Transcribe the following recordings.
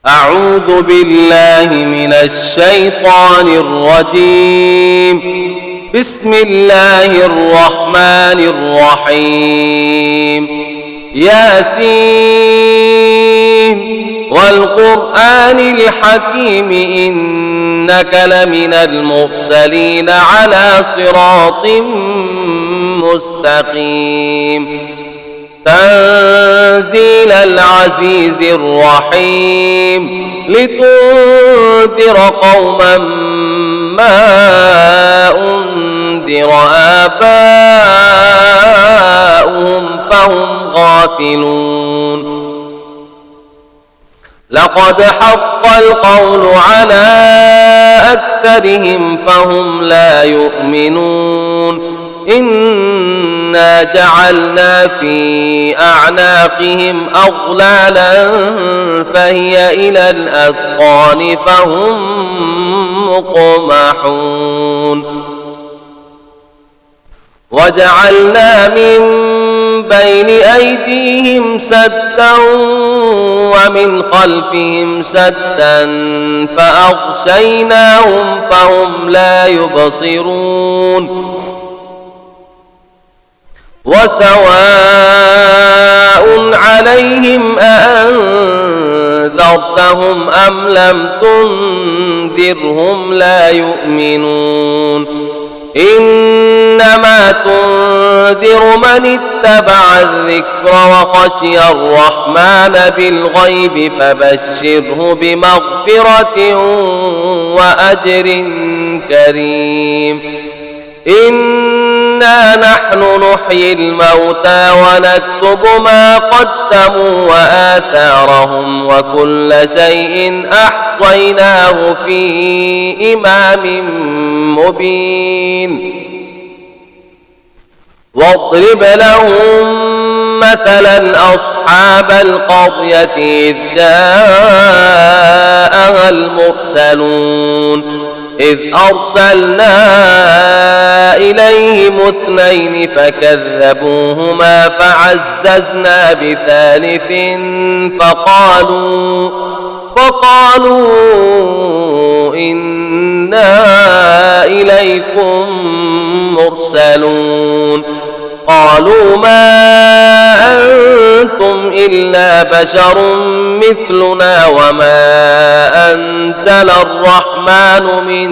أعوذ بالله من الشيطان الرجيم. بسم الله الرحمن الرحيم. ياسين والقرآن الحكيم إنك لمن المرسلين على صراط مستقيم. تنزيل العزيز الرحيم لتنذر قوما ما أنذر آباؤهم فهم غافلون. لقد حق القول على أكثرهم فهم لا يؤمنون. إنا جعلنا في أعناقهم أغلالا فهي إلى الأذقان فهم مقمحون. وجعلنا من بين أيديهم سدا ومن خلفهم سدا فأغشيناهم فهم لا يبصرون. وسواء عليهم أأنذرتهم أم لم تنذرهم لا يؤمنون. إنما تنذر من اتبع الذكر وخشي الرحمن بالغيب فبشره بمغفرة وأجر كريم. إنا نحن نحيي الموتى ونكتب ما قدموا وآثارهم وكل شيء أحصيناه في إمام مبين. واضرب لهم مثلا أصحاب القرية إذ جاءها المرسلون. إذ أرسلنا إليهم 2 فكذبوهما فعززنا بثالث فقالوا إنا إليكم مرسلون. قالوا ما أنتم إلا بشر مثلنا وما أنزل الرحمن من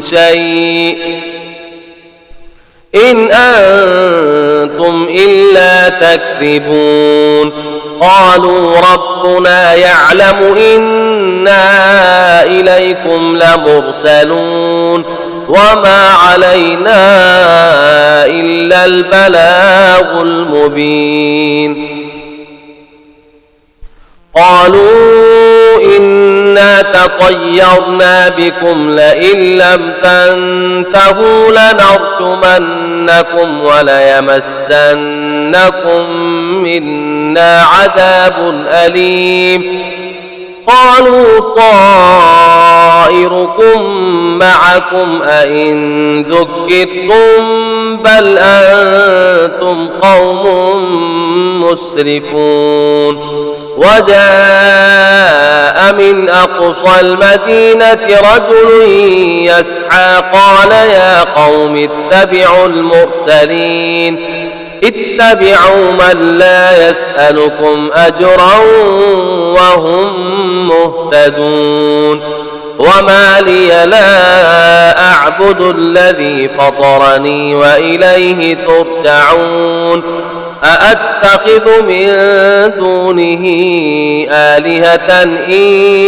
شيء إن أنتم إلا تكذبون. قالوا ربنا يعلم إنا إليكم لمرسلون وما علينا إلا البلاغ المبين. قالوا إنا تطيرنا بكم لئن لم تنتهوا لنرجمنكم وليمسنكم منا عذاب أليم. قالوا طائركم معكم أئن ذكرتم بل أنتم قوم مسرفون. وجاء من أقصى المدينة رجل يسعى قال يا قوم اتبعوا المرسلين اتبعوا من لا يسألكم أجرا وهم مهتدون. وما لي لا أعبد الذي فطرني وإليه ترجعون. أأتخذ من دونه آلهة إن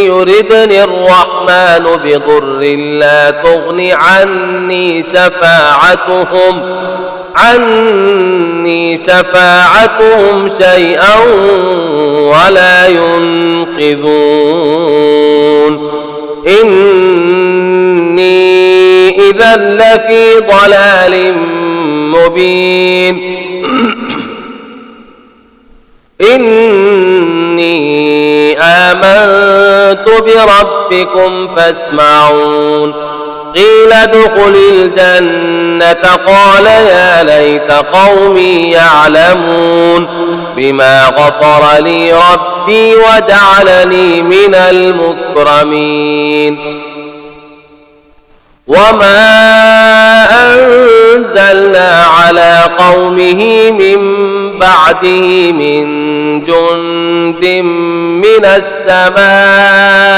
يردني الرحمن بضر لا تغن عني شفاعتهم شيئا ولا ينقذون. إني إذا لفي ضلال مبين. إني آمنت بربكم فاسمعون. قيل ادخل الجنة قال يا ليت قومي يعلمون بما غفر لي ربي وجعلني من المكرمين وما أنزلنا على قومه من بعده من جند من السماء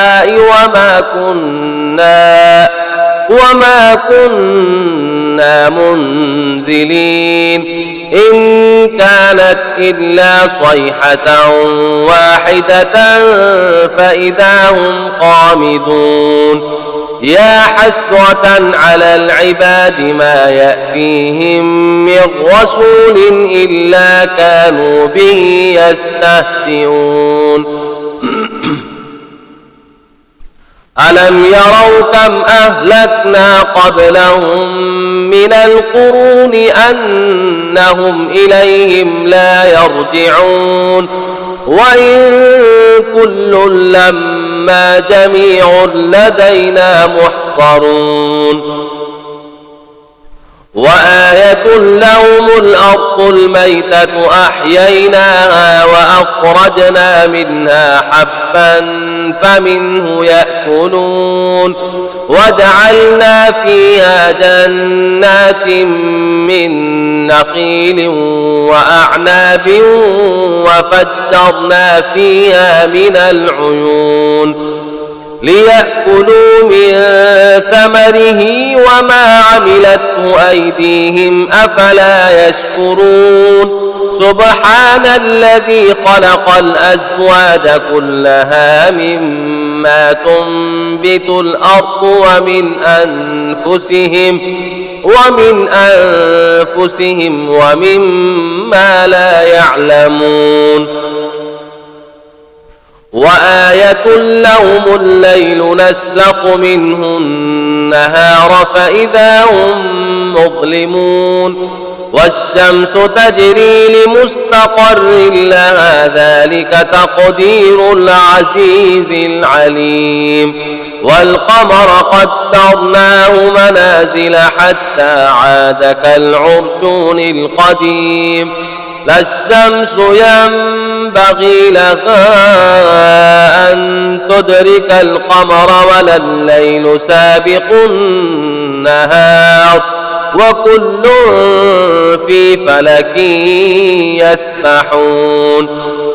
وما كنا منزلين إن كانت إلا صيحة واحدة فإذا هم خامدون يا حسرة على العباد ما يأتيهم من رسول إلا كانوا به يستهزئون ألم يروا كم أهلكنا قبلهم من القرون أنهم إليهم لا يرجعون وإن كل لما جميع لدينا محضرون وآية لهم الأرض الميتة أحييناها وأخرجنا منها حبا فمنه يأكلون وجعلنا فيها جنات من نخيل وأعناب وفجرنا فيها من العيون ليأكلوا من ثمره وما عملته أيديهم أفلا يشكرون سبحان الذي خلق الأزواج كلها مما تنبت الأرض ومن أنفسهم ومما لا يعلمون وآية لهم الليل نسلخ منه النهار فإذا هم مظلمون والشمس تجري لمستقر لها ذلك تقدير العزيز العليم والقمر قدرناه منازل حتى عاد كالعرجون القديم لا الشمس ينبغي لها أن تدرك القمر ولا الليل سابق النهار وكل في فلك يسبحون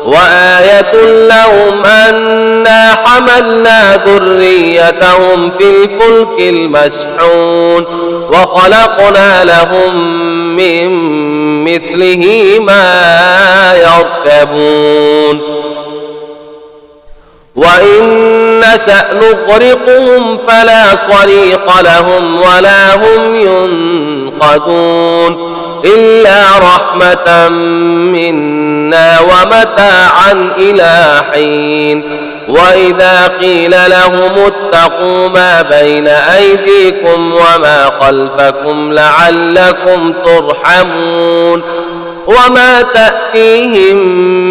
وآية لهم أنا حملنا ذريتهم في الفلك المشحون وخلقنا لهم من مثله ما يركبون وإن نشأ نغرقهم فلا صريخ لهم ولا هم ينقذون إلا رحمة منا ومتاعا إلى حين وإذا قيل لهم اتقوا ما بين أيديكم وما خلفكم لعلكم ترحمون وما تأتيهم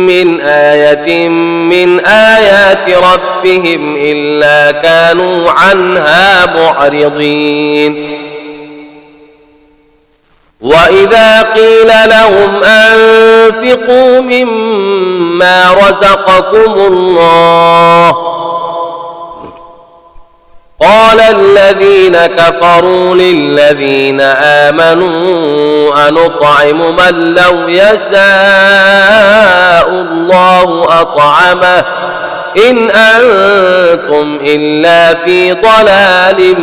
من آية من آيات ربهم إلا كانوا عنها معرضين وإذا قيل لهم أنفقوا مما رزقكم الله قال الذين كفروا للذين آمنوا أنطعم من لو يشاء الله أطعمه إن أنتم إلا في ضلال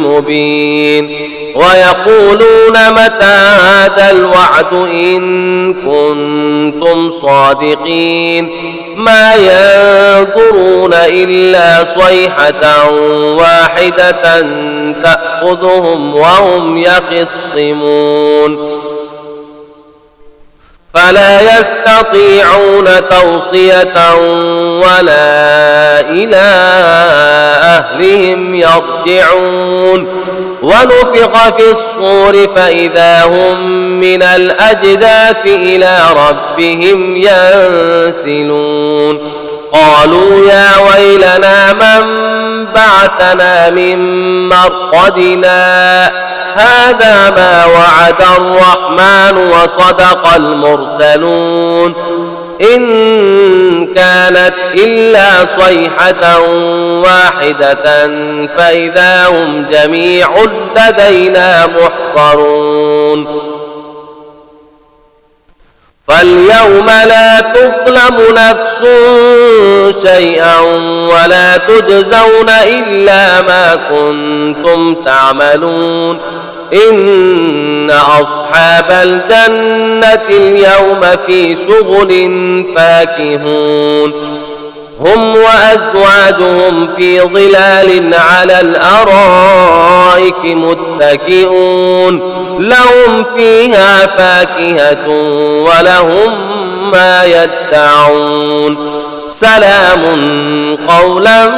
مبين ويقولون متى هذا الوعد إن كنتم صادقين ما ينظرون إلا صيحة واحدة تأخذهم وهم يخصمون فلا يستطيعون توصية ولا إلى أهلهم يرجعون ونفخ في الصور فإذا هم من الأجداث إلى ربهم ينسلون قالوا يا ويلنا من بعثنا بعثنا من مرقدنا هذا ما وعد الرحمن وصدق المرسلون إن كانت إلا صيحة واحدة فإذا هم جميع لدينا محضرون فاليوم لا تظلم نفس شيئا ولا تجزون إلا ما كنتم تعملون إن أصحاب الجنة اليوم في شغل فاكهون هم وأزواجهم في ظلال على الأرائك متكئون لهم فيها فاكهة ولهم ما يدعون سلام قولا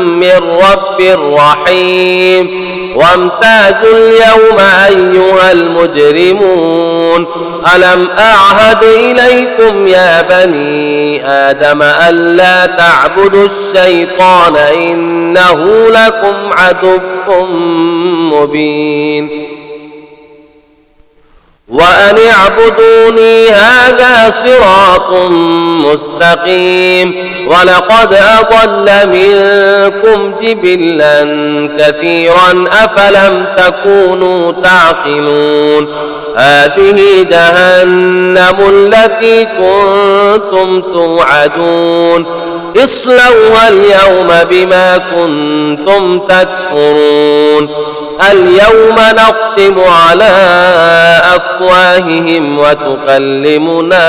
من رب رحيم وامتازوا اليوم أيها المجرمون ألم أعهد إليكم يا بني آدم ألا تعبدوا الشيطان إنه لكم عدو مبين وأن اعبدوني هذا صراط مستقيم ولقد أضل منكم جبلا كثيرا أفلم تكونوا تعقلون هذه جهنم التي كنتم توعدون اصلوها اليوم بما كنتم تكفرون اليوم نختم على أفواههم وتكلمنا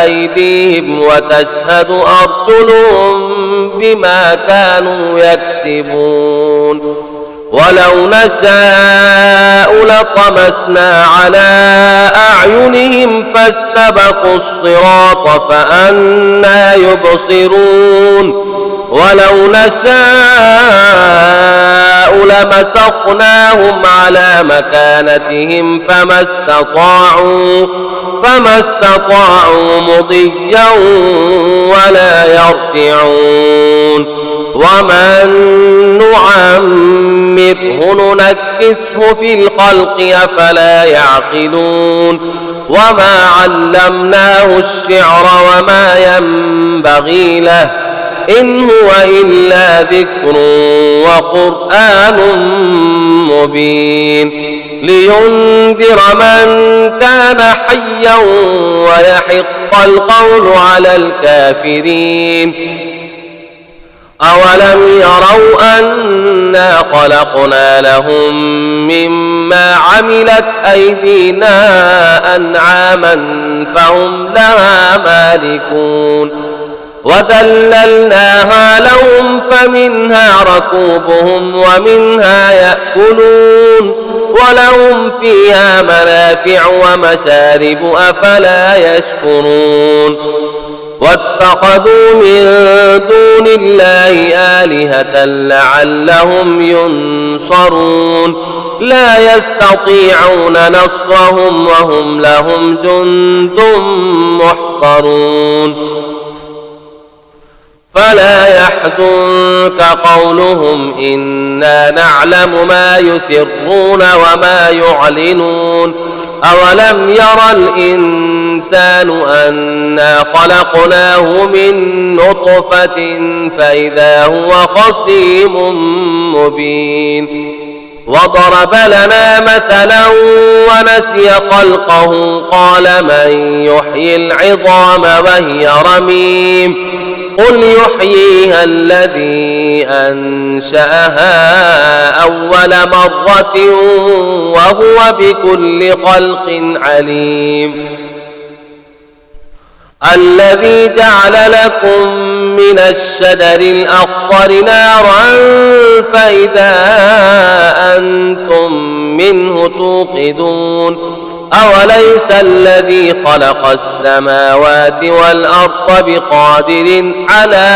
أيديهم وتشهد أرجلهم بما كانوا يكسبون ولو نشاء لطمسنا على أعينهم فاستبقوا الصراط فأنى يبصرون ولو نشاء لمسخناهم على مكانتهم فما استطاعوا مضيا ولا يرجعون ومن نعمره ننكسه في الخلق أفلا يعقلون وما علمناه الشعر وما ينبغي له إن هو إلا ذكر وقرآن مبين لينذر من كان حيا ويحق القول على الكافرين أولم يروا أنا خلقنا لهم مما عملت أيدينا أنعاما فهم لها مالكون وذللناها لهم فمنها ركوبهم ومنها يأكلون ولهم فيها منافع ومشارب أفلا يشكرون واتخذوا من دون الله آلهة لعلهم ينصرون لا يستطيعون نصرهم وهم لهم جند محضرون فلا يحزنك قولهم إنا نعلم ما يسرون وما يعلنون أولم ير الإنسان أنا خلقناه من نطفة فإذا هو خصيم مبين وضرب لنا مثلا ونسي خلقه قال من يحيي العظام وهي رميم قل يحييها الذي أنشأها أول مرة وهو بكل خلق عليم الذي جعل لكم من الشجر الأخضر نارا فإذا أنتم منه توقدون أوليس الذي خلق السماوات والأرض بقادر على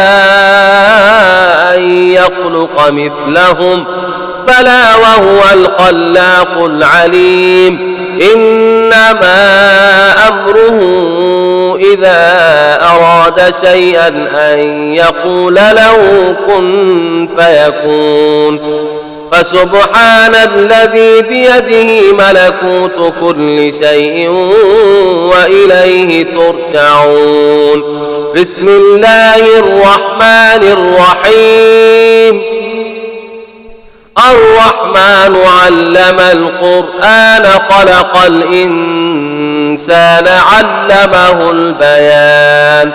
أن يخلق مثلهم بلى وهو الخلاق العليم إنما أمره إذا أراد شيئا أن يقول له كن فيكون فسبحان الذي بيده ملكوت كل شيء وإليه ترجعون. بسم الله الرحمن الرحيم. الرحمن علم القرآن خلق الإنسان علمه البيان.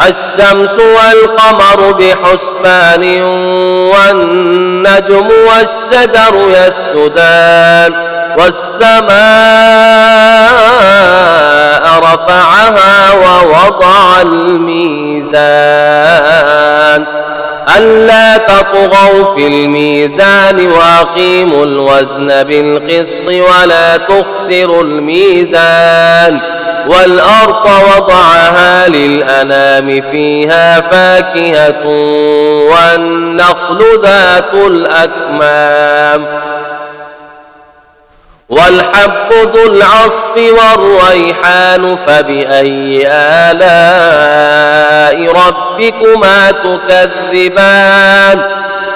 الشمس والقمر بحسبان والنجم والشجر يسجدان والسماء رفعها ووضع الميزان ألا تطغوا في الميزان وأقيموا الوزن بالقسط ولا تخسروا الميزان والأرض وضعها للأنام فيها فاكهة والنخل ذات الأكمام والحب ذو العصف والريحان فبأي آلاء ربكما تكذبان.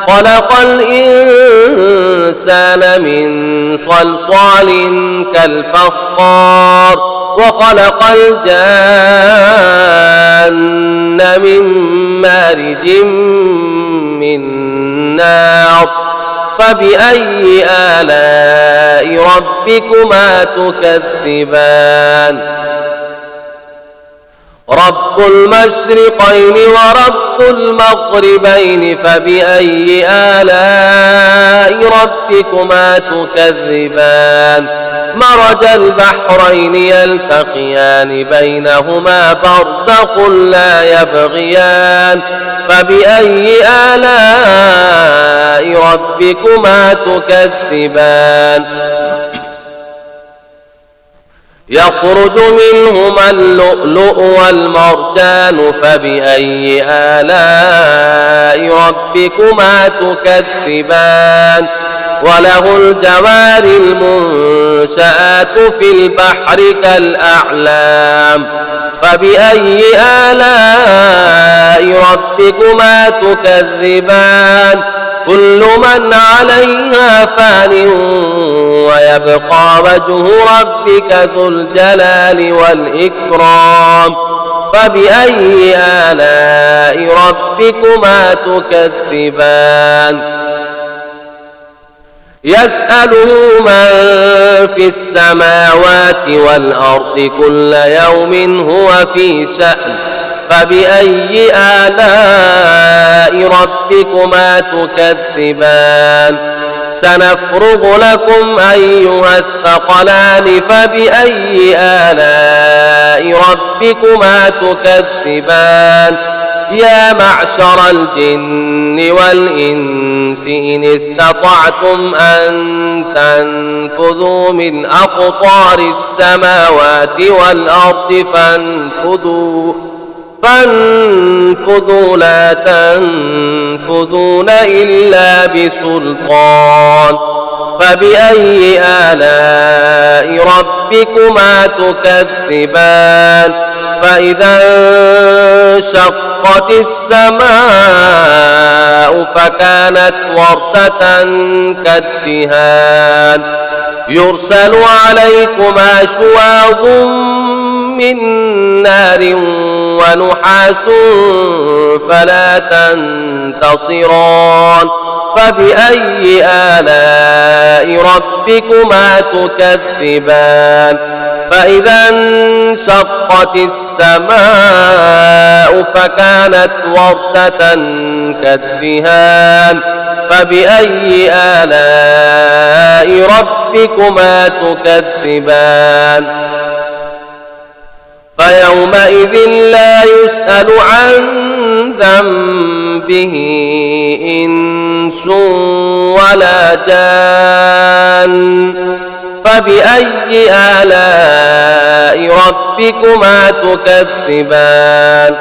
خلق الإنسان من صلصال كالفخار وخلق الجان من مارج من نار فبأي آلاء ربكما تكذبان. رب المشرقين ورب المغربين فبأي آلاء ربكما تكذبان. مرج البحرين يلتقيان بينهما برزخ لا يبغيان فبأي آلاء ربكما تكذبان. يخرج منهما اللؤلؤ والمرجان فبأي آلاء ربكما تكذبان. وله الجوار المنشآت في البحر كالأعلام فبأي آلاء ربكما تكذبان. كل من عليها فان ويبقى وجه ربك ذو الجلال والإكرام فبأي آلاء ربكما تكذبان. يسأله من في السماوات والأرض كل يوم هو في شأن فبأي آلاء ربكما تكذبان. سنفرغ لكم أيها الثقلان فبأي آلاء ربكما تكذبان. يا معشر الجن والإنس إن استطعتم أن تنفذوا من أقطار السماوات والأرض فانفذوا لا تنفذون إلا بسلطان فبأي آلاء ربكما تكذبان. فإذا انشقت السماء فكانت وردة كالدهان يرسل عليكما شواظ من نار ونحاس فلا تنتصران فبأي آلاء ربكما تكذبان. فإذا انشقت السماء فكانت وردة كالدهان فبأي آلاء ربكما تكذبان. فيومئذ لا يسأل عن ذنبه إنس ولا جان فبأي آلاء ربكما تكذبان.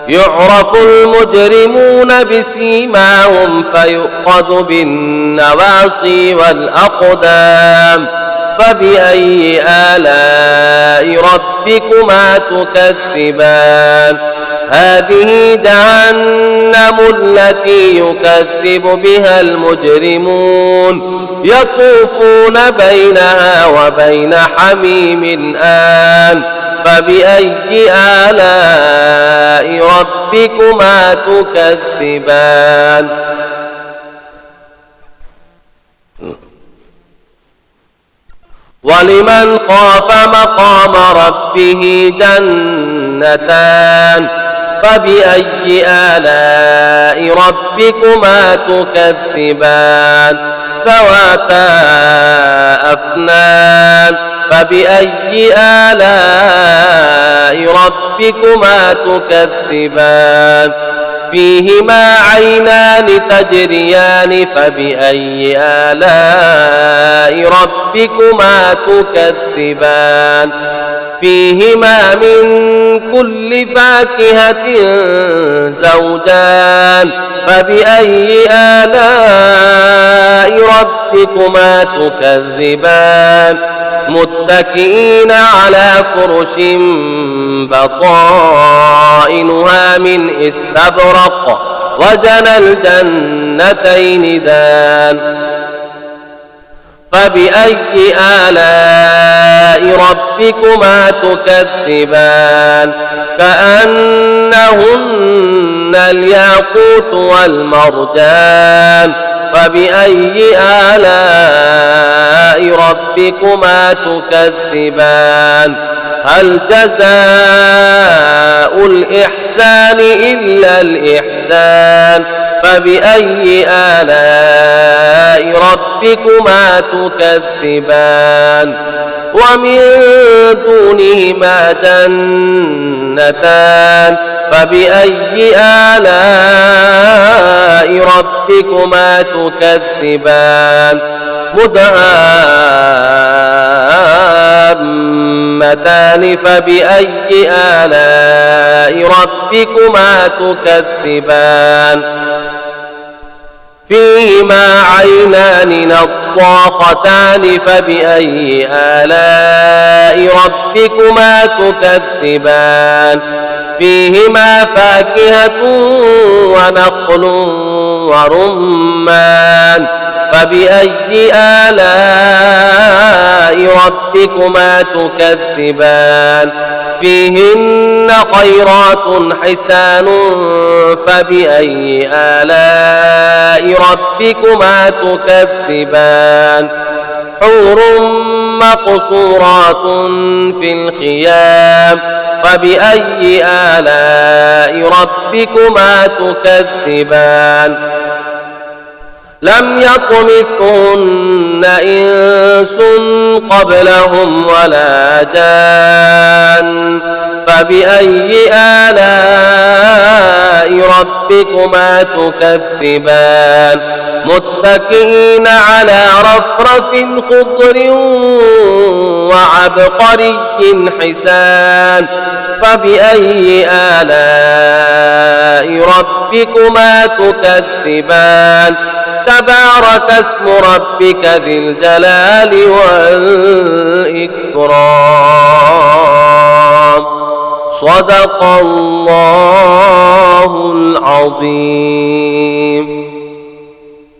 يعرف المجرمون بسيماهم فيؤخذ بالنواصي والأقدام فبأي آلاء ربكما تكذبان هذه جهنم التي يكذب بها المجرمون يطوفون بينها وبين حميم آن فبأي آلاء ربكما تكذبان ولمن خاف مقام ربه جنتان فبأي آلاء ربكما تكذبان ذواتا أفنان فبأي آلاء ربكما تكذبان فيهما عينان تجريان فبأي آلاء ربكما تكذبان فيهما من كل فاكهة زوجان فبأي آلاء ربكما تكذبان متكئين على فرش بطائنها من استبرق وجنى الجنتين دان فبأي آلاء ربكما تكذبان كأنهن الياقوت والمرجان فبأي آلاء ربكما تكذبان هل جزاء الإحسان إلا الإحسان فبأي آلاء ربكما تكذبان ومن دونهما جنتان فبأي آلاء ربكما تكذبان مدهامتان فبأي آلاء ربكما تكذبان فيهما عينان نضاختان فبأي آلاء ربكما تكذبان فيهما فاكهة ونخل ورمان فبأي آلاء ربكما تكذبان فيهن خيرات حسان فبأي آلاء ربكما تكذبان حور مقصورات في الخيام فبأي آلاء ربكما تكذبان لم يطمثهن إنس قبلهم ولا جان فبأي آلاء ربكما تكذبان متكئين على رفرف خضر وعبقري حسان فبأي آلاء ربكما تكذبان تبارك اسم ربك ذي الجلال والإكرام صدق الله العظيم.